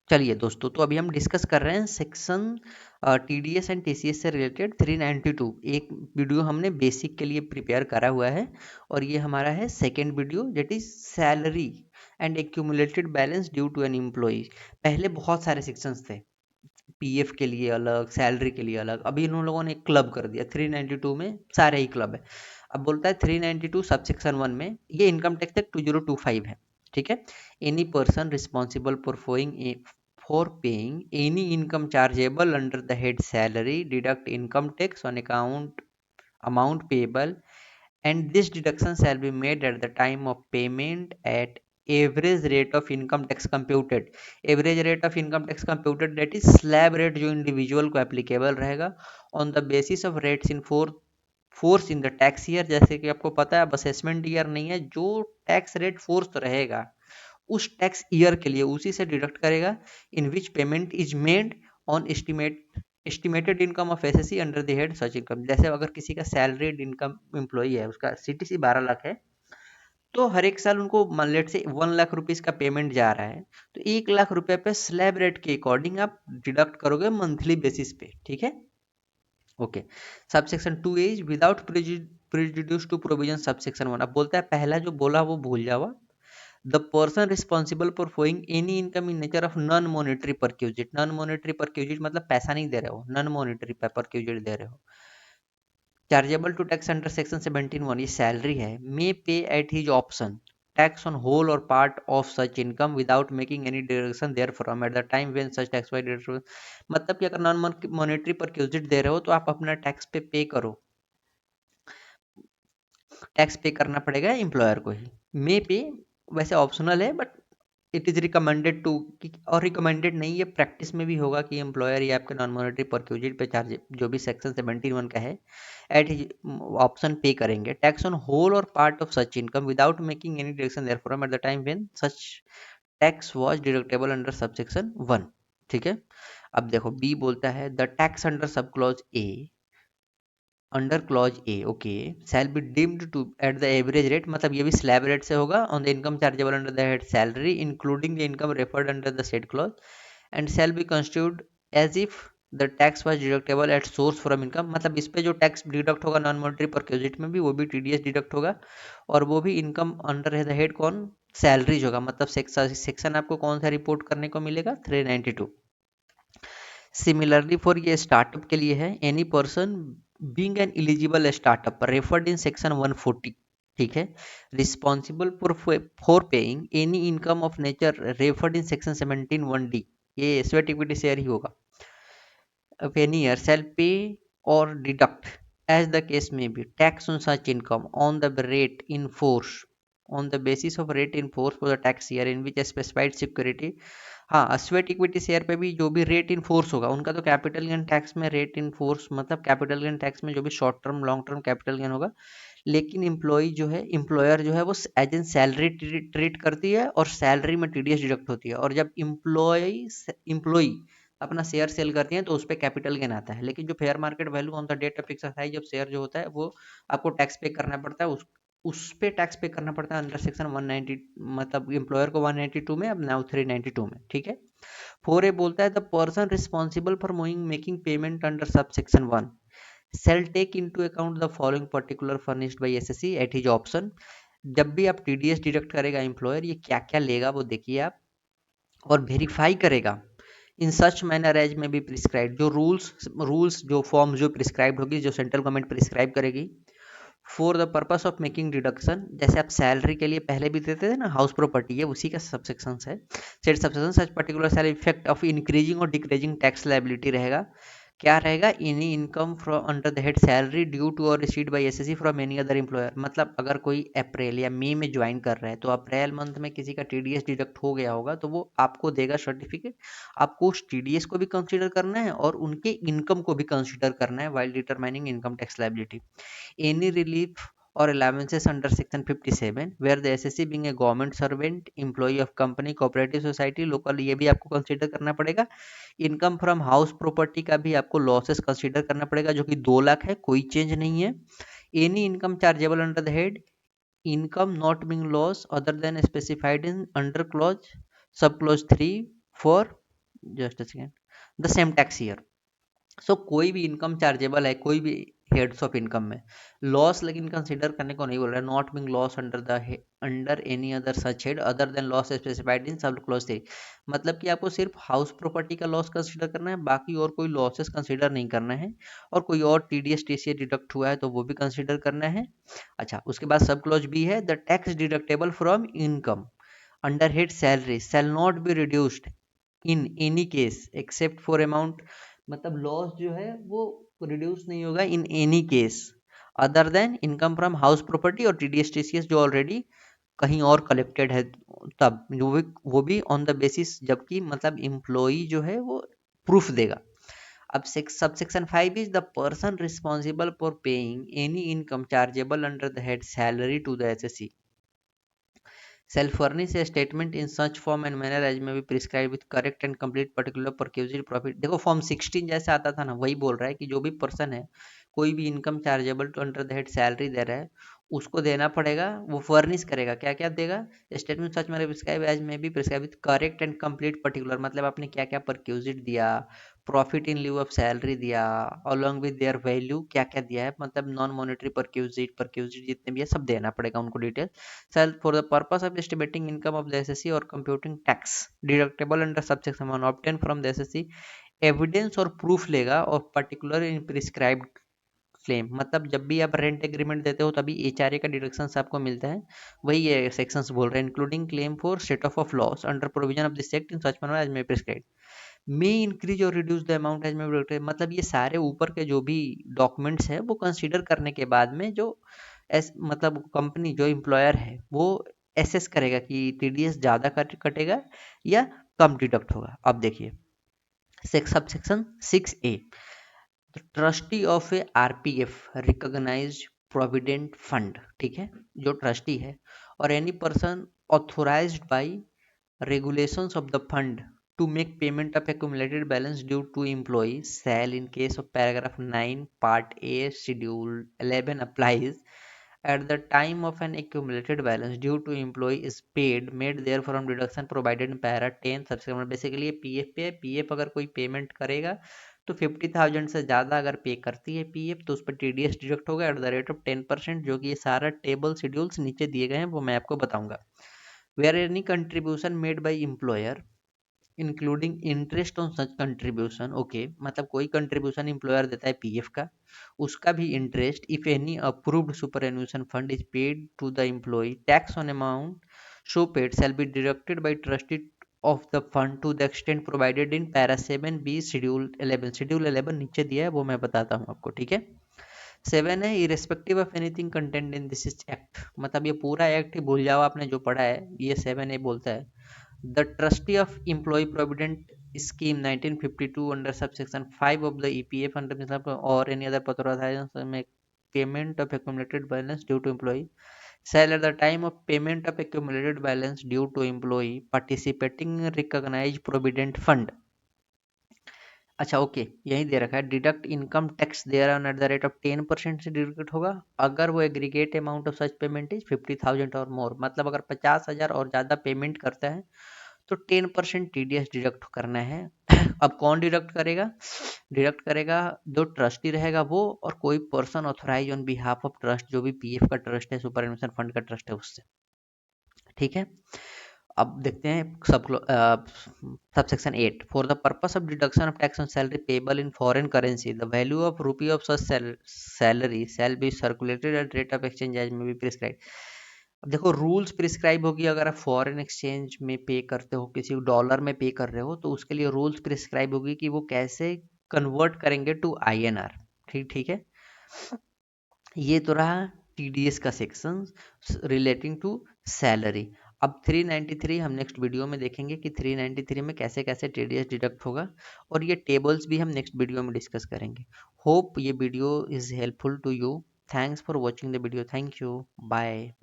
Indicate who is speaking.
Speaker 1: चलिए दोस्तों, तो अभी हम डिस्कस कर रहे हैं सेक्शन टीडीएस एंड टीसीएस से रिलेटेड 392। एक वीडियो हमने बेसिक के लिए प्रिपेयर करा हुआ है और ये हमारा है second video, that is salary and accumulated balance due to an employee. पहले बहुत सारे सेक्शंस थे, पीएफ के लिए अलग, सैलरी के लिए अलग। अभी इन लोगों ने एक क्लब कर दिया 392 में, सारे ही क्लब है। अब बोलता है 392 सब सेक्शन 1 में ये इनकम टैक्स तक 2025 है, ठीक है। Any person responsible for paying any income chargeable under the head salary deduct income tax on account amount payable, and this deduction shall be made at the time of payment at average rate of income tax computed। Average rate of income tax computed that is slab rate, जो individual को applicable रहेगा on the basis of rates in force in the tax year. जैसे कि आपको पता है अब assessment year नहीं है, जो टैक्स रेट फोर्स रहेगा उस टैक्स ईयर के लिए उसी से डिडक्ट करेगा। In which payment is made on estimated income of SSC under the head such income. जैसे अगर किसी का सैलरीड इनकम एम्प्लॉई है, उसका सीटीसी 12 लाख है, तो हर एक साल उनको मान लेट से 1 लाख रुपीज का पेमेंट जा रहा है, तो 1 लाख रुपए पे स्लैब रेट के अकॉर्डिंग आप डिडक्ट करोगे मंथली बेसिस पे, ठीक है। Okay. Subsection 2 is without prejudice to provision subsection 1। अब बोलता है पहला जो बोला वो भूल जाओ। The person responsible for फोइंग any income in nature of non monetary perquisite. Non monetary perquisite मतलब पैसा नहीं दे रहे हो, नॉन मॉनिटरी परक्यूजिट दे रहे हो, chargeable to tax under section 17(1), ये सैलरी है, may pay at his option tax on whole और part of such income without making any deduction there from at the time when such tax why deduction. मतलब कि अगर non monetary perquisite दे रहे हो तो आप अपना टैक्स पे करो, टैक्स पे करना पड़ेगा एम्प्लॉयर को ही। मे पे वैसे ऑप्शनल है, but it is recommended to, और रिकमेंडेड नहीं, ये प्रैक्टिस में भी होगा कि एम्प्लॉयर या आपके नॉन मॉनिटरी परक्यूजिट पे चार्ज जो भी सेक्शन 17(1) का है एट हिज ऑप्शन पे करेंगे टैक्स ऑन होल और part of such income without making any deduction there from at the time when such tax was deductible under subsection 1, ठीक है। अब देखो बी बोलता है the tax under sub clause A, under clause A, okay, shall be deemed to at the average rate, मतलब ये भी slab rate से होगा on the income chargeable under the head salary including the income referred under the said clause, and shall be constitute as if the tax was deductible at source from income. मतलब इस पे जो tax deduct होगा non monetary perquisite में भी, वो भी TDS deduct होगा, और वो भी इनकम अंडर द हेड कौन, सैलरीज होगा। मतलब सेक्शन आपको कौन सा रिपोर्ट करने को मिलेगा, 392। सिमिलरली फॉर ये स्टार्टअप के लिए है, any person being an eligible startup referred in section 140, ठीक है, responsible for paying any income of nature referred in section 17(1)(d, ये स्वेट इक्विटी शेयर ही होगा, of any year shall pay or deduct as the case may be tax on such income on the rate in force, on the basis of rate in force for the tax year in which a specified security। हाँ, sweat equity share पे भी जो भी rate in force होगा उनका तो capital gain tax में rate in force, मतलब कैपिटल गेन टैक्स में जो भी short term long term capital gain होगा। लेकिन एम्प्लॉय जो है, एम्प्लॉयर जो है वो एज एन सैलरी ट्रीट करती है और सैलरी में टीडीएस डिडक्ट होती है, और जब एम्प्लॉय अपना शेयर सेल करती हैं तो उस पर कैपिटल गेन आता है। लेकिन जो fair market value on the date of exercise जब शेयर जो होता है वो आपको टैक्स पे करना पड़ता है, उस पे टैक्स पे करना पड़ता है अंडर सेक्शन 190, मतलब एम्प्लॉयर को 192 में, अब नाउ 392 में, ठीक है। 4A बोलता है the person responsible for making payment under sub section 1 shall take into account the following particular furnished by SSC at his option। जब भी आप टीडीएस डिडक्ट करेगा एम्प्लॉयर, ये क्या क्या लेगा वो देखिए आप, और वेरीफाई करेगा इन such manner as may be prescribe, जो रूल्स जो फॉर्म्स जो प्रिस्क्राइब होगी, जो सेंट्रल गवर्नमेंट प्रिस्क्राइब करेगी for the purpose of making deduction. जैसे आप सैलरी के लिए पहले भी देते थे ना, हाउस प्रॉपर्टी, ये उसी का सबसेक्शन है। Set subsection such particular salary effect of increasing or decreasing tax liability रहेगा, क्या रहेगा, any income from under the head salary due to or received by SSC from any other employer. मतलब अगर कोई अप्रैल या मई में ज्वाइन कर रहा है तो अप्रैल मंथ में किसी का टीडीएस डिडक्ट हो गया होगा तो वो आपको देगा सर्टिफिकेट। आपको उस टीडीएस को भी कंसीडर करना है और उनके इनकम को भी कंसीडर करना है while determining income tax liability. Any relief or allowances under section 57 where the SSC being a government servant, employee of company, cooperative society, local, ये भी आपको कंसीडर करना पड़ेगा। इनकम फ्रॉम हाउस प्रॉपर्टी का भी आपको लॉसेस कंसीडर करना पड़ेगा, जो कि 2 लाख है, कोई चेंज नहीं है। Any income chargeable under the head income not being loss other than specified in under clause sub clause 3 for just a second, the same tax year. So कोई भी इनकम चार्जेबल है, कोई भी हेड्स ऑफ इनकम में loss लेकिन consider करने को नहीं बोल रहा है। Not being loss under the under any other such head other than loss specified in sub clause 3। मतलब कि आपको सिर्फ हाउस प्रॉपर्टी का लॉस कंसीडर करना है, बाकी और कोई लॉसेस कंसीडर नहीं करना है। और कोई और टीडीएस टीसीए डिडक्ट हुआ है तो वो भी कंसीडर करना है। अच्छा, उसके बाद सब क्लॉज बी है, the tax deductible from income under head salary shall not be reduced in any case except for amount. मतलब लॉस जो है वो रिड्यूस नहीं होगा in any case other than income from house property और TDS TCS जो already कहीं और कलेक्टेड है, तब वो भी ऑन द बेसिस, जबकि मतलब एम्प्लॉई जो है वो प्रूफ देगा। अब sub section 5 is the person responsible for paying any income chargeable under the head salary to the SSC shall furnish a statement in such form and manner as may be prescribed with correct and complete particular perquisite profit। देखो form 16 जैसे आता था ना, वही बोल रहा है कि जो भी पर्सन है कोई भी income chargeable to under the head salary दे रहा है उसको देना पड़ेगा, वो फर्निश करेगा। क्या क्या देगा? स्टेटमेंट सच में prescribe as may be prescribe with correct and complete particular, मतलब आपने क्या क्या परक्यूजिट दिया, profit in lieu of salary दिया, अलॉन्ग विद देयर वैल्यू क्या क्या दिया है, मतलब नॉन मॉनेटरी परक्यूजिट जितने भी है सब देना पड़ेगा उनको detail. Shall for the purpose of estimating income of the SSC or computing tax deductible under subsection 1 obtained from the SSC evidence और प्रूफ लेगा और पर्टिकुलर इन प्रिस्क्राइब्ड क्लेम। मतलब जब भी आप रेंट एग्रीमेंट देते हो तभी एचआरए का डिडक्शन आपको मिलता है, वही ये सेक्शंस बोल रहे हैं। Including claim for set off loss under provision of this act in such manner as may prescribe may increase or reduce the amount as may prescribe. मतलब ये सारे ऊपर के जो भी डॉक्यूमेंट्स है वो कंसीडर करने के बाद में जो मतलब कंपनी जो एम्प्लॉयर है वो एसेस करेगा कि टीडीएस ज़्यादा कटेगा या कम डिडक्ट होगा। अब देखिए sub section 6A, trustee of a RPF recognised provident fund, ठीक है, जो ट्रस्टी है और any person authorised by regulations of the fund to make payment of accumulated balance due to employee shall in case of paragraph 9 part A schedule 11 applies at the time of an accumulated balance due to employee is paid made therefrom deduction provided in para 10 subsequent। Basically ये PF पे है, PF अगर कोई payment करेगा तो 50,000 से ज़्यादा अगर पे करती है पीएफ तो उस पर टीडीएस डिडक्ट होगा एट द रेट ऑफ 10%, जो कि ये सारा टेबल शेड्यूल्स नीचे दिए गए हैं वो मैं आपको बताऊंगा। Where any contribution made by employer including interest on such contribution, okay, मतलब कोई कंट्रीब्यूशन एम्प्लॉयर देता है पीएफ का, उसका भी interest if any approved superannuation fund is paid to the employ tax on amount so paid shall be deducted by trustee of the fund to the extent provided in para 7B schedule 11। Schedule 11 नीचे दिया है वो मैं बताता हूँ आपको, ठीक है। 7 है irrespective of anything content in this act, मतलब ये पूरा एक्ट ही भूल जाओ आपने जो पढ़ा है, ये 7A बोलता है the trustee of employ provident scheme 1952 under subsection 5 of the EPF under और एनी अदर ऑथराइजेशन में payment of accumulated balance due to employee shall at the time of payment of accumulated balance due to employee participating in recognized provident fund। अच्छा okay, यही दे रखा है deduct income tax thereon at the rate of 10% से deduct होगा अगर वो aggregate amount of such payment is 50,000 और मोर। मतलब अगर 50,000 और ज़्यादा पेमेंट करता है तो 10% टीडीएस डिडक्ट करना है। अब कौन डिडक्ट करेगा? डिडक्ट करेगा जो ट्रस्टी रहेगा वो और कोई person authorise on behalf of trust, जो भी पीएफ का ट्रस्ट है, सुपरएन्यूएशन फंड का ट्रस्ट है, उससे, ठीक है। अब देखते हैं sub section 8 for the purpose of deduction of tax on salary payable in foreign currency the value of rupee of such salary shall be circulated at rate of exchange as may be prescribe. अब देखो rules prescribe होगी, अगर आप foreign exchange में पे करते हो, किसी डॉलर में पे कर रहे हो तो उसके लिए रूल्स प्रिस्क्राइब होगी कि वो कैसे कन्वर्ट करेंगे टू आईएनआर, ठीक ठीक है। ये तो रहा टीडीएस का सेक्शन रिलेटिंग टू सैलरी। अब 393 हम नेक्स्ट वीडियो में देखेंगे कि 393 में कैसे कैसे टीडीएस डिडक्ट होगा और ये टेबल्स भी हम नेक्स्ट वीडियो में डिस्कस करेंगे। होप ये video is helpful to you. Thanks for watching the video. Thank you, bye.